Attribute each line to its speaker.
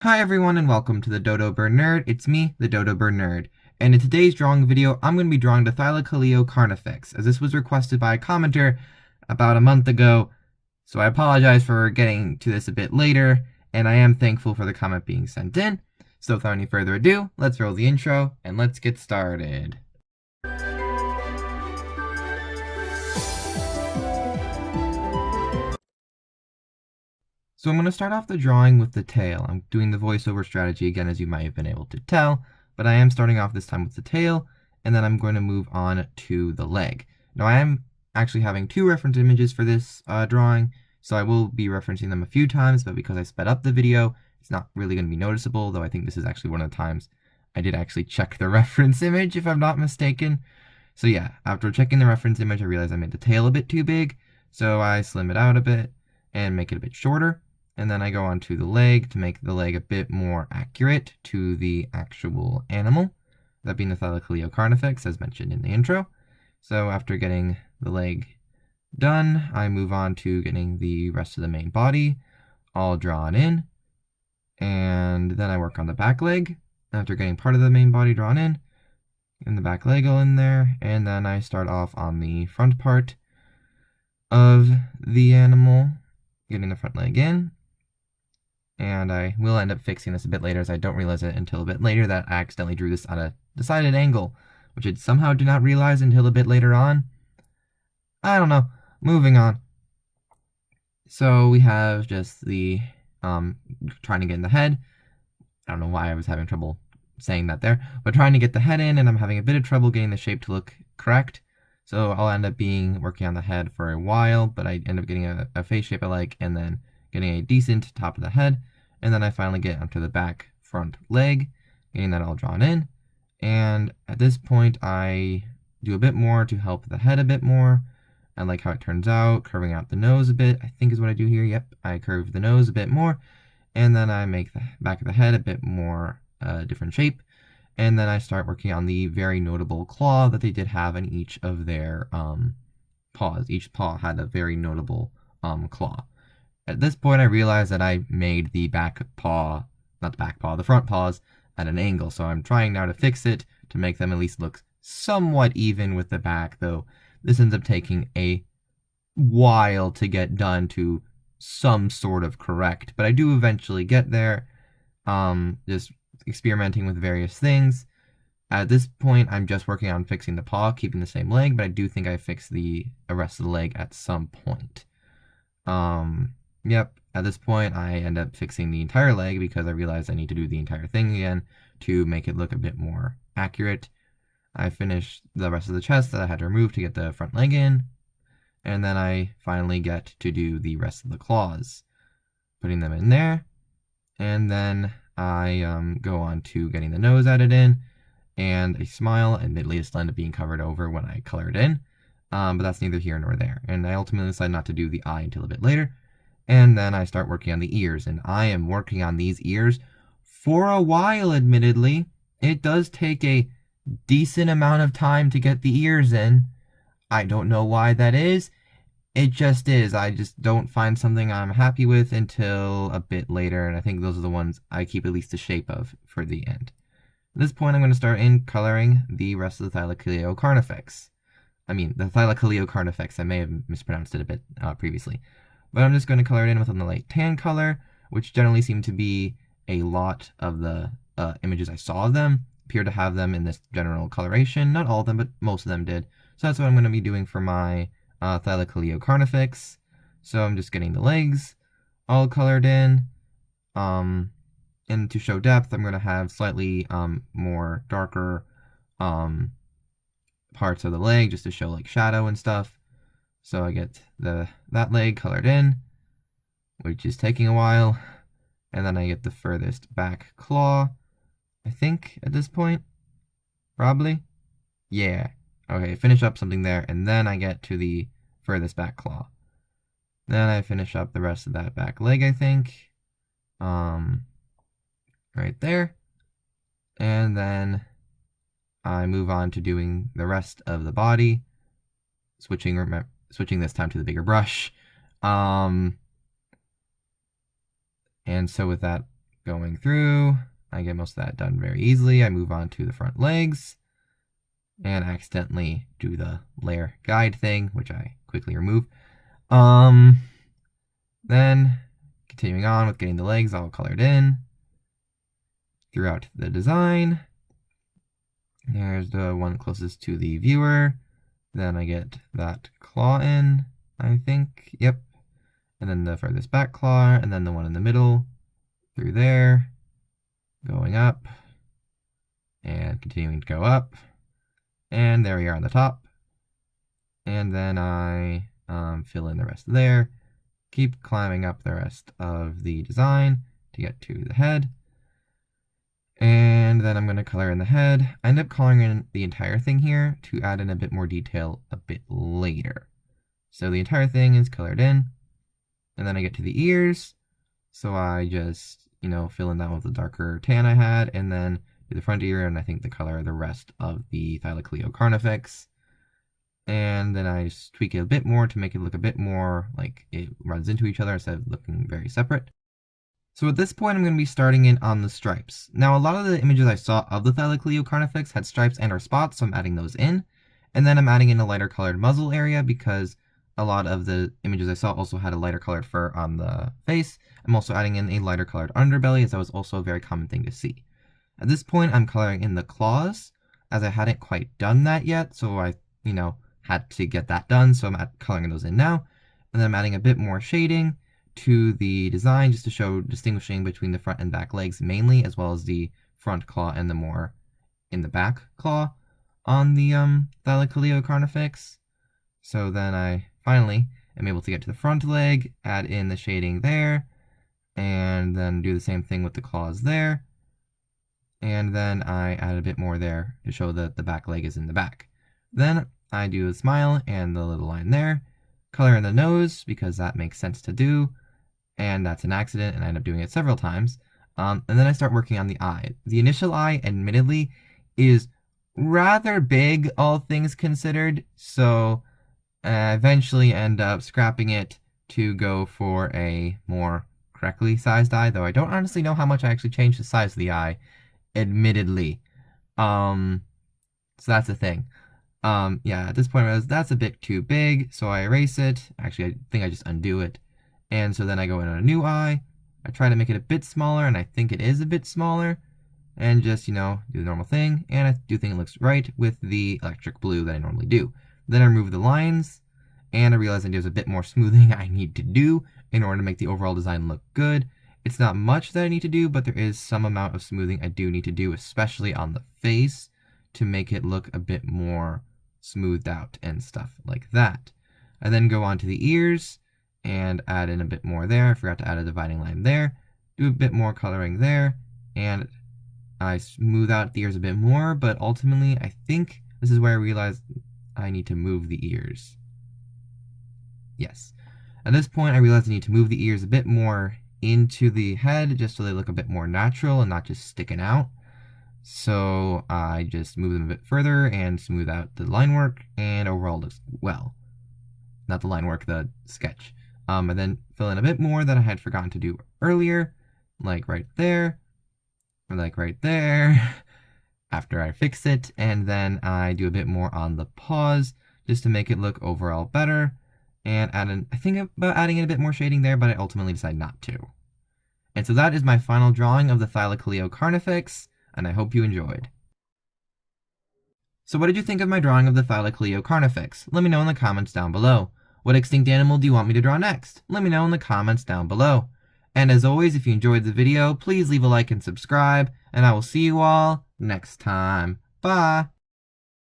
Speaker 1: Hi everyone and welcome to the Dodo Bird Nerd. It's me, the Dodo Bird Nerd. And in today's drawing video, I'm going to be drawing the Thylacoleo Carnifex, as this was requested by a commenter about a month ago. So I apologize for getting to this a bit later, and I am thankful for the comment being sent in. So without any further ado, let's roll the intro and let's get started. So I'm going to start off the drawing with the tail. I'm doing the voiceover strategy again, as you might have been able to tell, but I am starting off this time with the tail, and then I'm going to move on to the leg. Now I am actually having two reference images for this drawing, so I will be referencing them a few times, but because I sped up the video, it's not really going to be noticeable, though I think this is actually one of the times I did actually check the reference image, if I'm not mistaken. So yeah, after checking the reference image, I realized I made the tail a bit too big, so I slim it out a bit and make it a bit shorter. And then I go on to the leg to make the leg a bit more accurate to the actual animal, that being the Thylacoleo Carnifex, as mentioned in the intro. So after getting the leg done, I move on to getting the rest of the main body all drawn in, and then I work on the back leg. After getting part of the main body drawn in, and the back leg all in there, and then I start off on the front part of the animal, getting the front leg in. And I will end up fixing this a bit later, as I don't realize it until a bit later that I accidentally drew this at a decided angle, which I somehow did not realize until a bit later on. I don't know. Moving on. So we have just the trying to get in the head. I don't know why I was having trouble saying that there, but trying to get the head in, and I'm having a bit of trouble getting the shape to look correct. So I'll end up working on the head for a while, but I end up getting a face shape I like, and then getting a decent top of the head, and then I finally get onto the back front leg, getting that all drawn in. And at this point, I do a bit more to help the head a bit more. I like how it turns out, curving out the nose a bit, I think is what I do here. Yep, I curve the nose a bit more, and then I make the back of the head a bit more different shape. And then I start working on the very notable claw that they did have in each of their paws. Each paw had a very notable claw. At this point, I realized that I made the back paw, not the back paw, the front paws at an angle, so I'm trying now to fix it to make them at least look somewhat even with the back, though this ends up taking a while to get done to some sort of correct, but I do eventually get there, just experimenting with various things. At this point, I'm just working on fixing the paw, keeping the same leg, but I do think I fixed the rest of the leg at some point. Yep, at this point I end up fixing the entire leg because I realized I need to do the entire thing again to make it look a bit more accurate. I finished the rest of the chest that I had to remove to get the front leg in, and then I finally get to do the rest of the claws, putting them in there, and then I go on to getting the nose added in, and a smile, admittedly it still ended up being covered over when I colored in, but that's neither here nor there, and I ultimately decided not to do the eye until a bit later. And then I start working on the ears, and I am working on these ears for a while, admittedly. It does take a decent amount of time to get the ears in. I don't know why that is. It just is. I just don't find something I'm happy with until a bit later, and I think those are the ones I keep at least the shape of for the end. At this point, I'm going to start in coloring the rest of the Thylacoleo Carnifex. I mean, the Thylacoleo Carnifex. I may have mispronounced it a bit previously. But I'm just going to color it in with the light tan color, which generally seem to be a lot of the images I saw of them, appear to have them in this general coloration. Not all of them, but most of them did. So that's what I'm going to be doing for my Thylacoleo Carnifex. So I'm just getting the legs all colored in. And to show depth, I'm going to have slightly more darker parts of the leg, just to show like shadow and stuff. So I get that leg colored in, which is taking a while, and then I get the furthest back claw, I think, at this point, probably. Yeah, okay, finish up something there, and then I get to the furthest back claw. Then I finish up the rest of that back leg, I think, right there, and then I move on to doing the rest of the body, switching this time to the bigger brush. And so with that going through. I get most of that done very easily. I move on to the front legs and accidentally do the layer guide thing, which I quickly remove. Then continuing on with getting the legs all colored in throughout the design. There's the one closest to the viewer. Then I get that claw in, I think. Yep. And then the furthest back claw, and then the one in the middle through there, going up, and continuing to go up. And there we are on the top. And then I fill in the rest there. Keep climbing up the rest of the design to get to the head. And then I'm going to color in the head. I end up coloring in the entire thing here to add in a bit more detail a bit later. So the entire thing is colored in. And then I get to the ears. So I just, fill in that with the darker tan I had, and then do the front ear, and I think the color the rest of the Thylacoleo Carnifex. And then I just tweak it a bit more to make it look a bit more like it runs into each other instead of looking very separate. So at this point, I'm going to be starting in on the stripes. Now, a lot of the images I saw of the Thylacoleo Carnifex had stripes and or spots, so I'm adding those in. And then I'm adding in a lighter colored muzzle area because a lot of the images I saw also had a lighter colored fur on the face. I'm also adding in a lighter colored underbelly, as that was also a very common thing to see. At this point, I'm coloring in the claws, as I hadn't quite done that yet, so I, had to get that done, so I'm coloring those in now. And then I'm adding a bit more shading to the design just to show distinguishing between the front and back legs mainly, as well as the front claw and the more in the back claw on the Thylacoleo Carnifex. So then I finally am able to get to the front leg, add in the shading there, and then do the same thing with the claws there. And then I add a bit more there to show that the back leg is in the back. Then I do a smile and the little line there, color in the nose because that makes sense to do, and that's an accident, and I end up doing it several times. And then I start working on the eye. The initial eye, admittedly, is rather big, all things considered, so I eventually end up scrapping it to go for a more correctly sized eye, though I don't honestly know how much I actually changed the size of the eye, admittedly. So that's the thing. Yeah, at this point I realized that's a bit too big, so I erase it. Actually, I think I just undo it. And so then I go in on a new eye. I try to make it a bit smaller, and I think it is a bit smaller. And just, do the normal thing. And I do think it looks right with the electric blue that I normally do. Then I remove the lines, and I realize that there's a bit more smoothing I need to do in order to make the overall design look good. It's not much that I need to do, but there is some amount of smoothing I do need to do, especially on the face, to make it look a bit more smoothed out and stuff like that. I then go on to the ears and add in a bit more there. I forgot to add a dividing line there. Do a bit more coloring there, and I smooth out the ears a bit more, but ultimately I think this is where I realized I need to move the ears. Yes. At this point, I realized I need to move the ears a bit more into the head just so they look a bit more natural and not just sticking out. So I just move them a bit further and smooth out the line work, and overall looks well. Not the line work, the sketch. I then fill in a bit more that I had forgotten to do earlier, like right there, or like right there, after I fix it, and then I do a bit more on the paws just to make it look overall better, and I think about adding in a bit more shading there, but I ultimately decide not to. And so that is my final drawing of the Thylacoleo Carnifex, and I hope you enjoyed. So what did you think of my drawing of the Thylacoleo Carnifex? Let me know in the comments down below. What extinct animal do you want me to draw next? Let me know in the comments down below. And as always, if you enjoyed the video, please leave a like and subscribe, and I will see you all next time. Bye!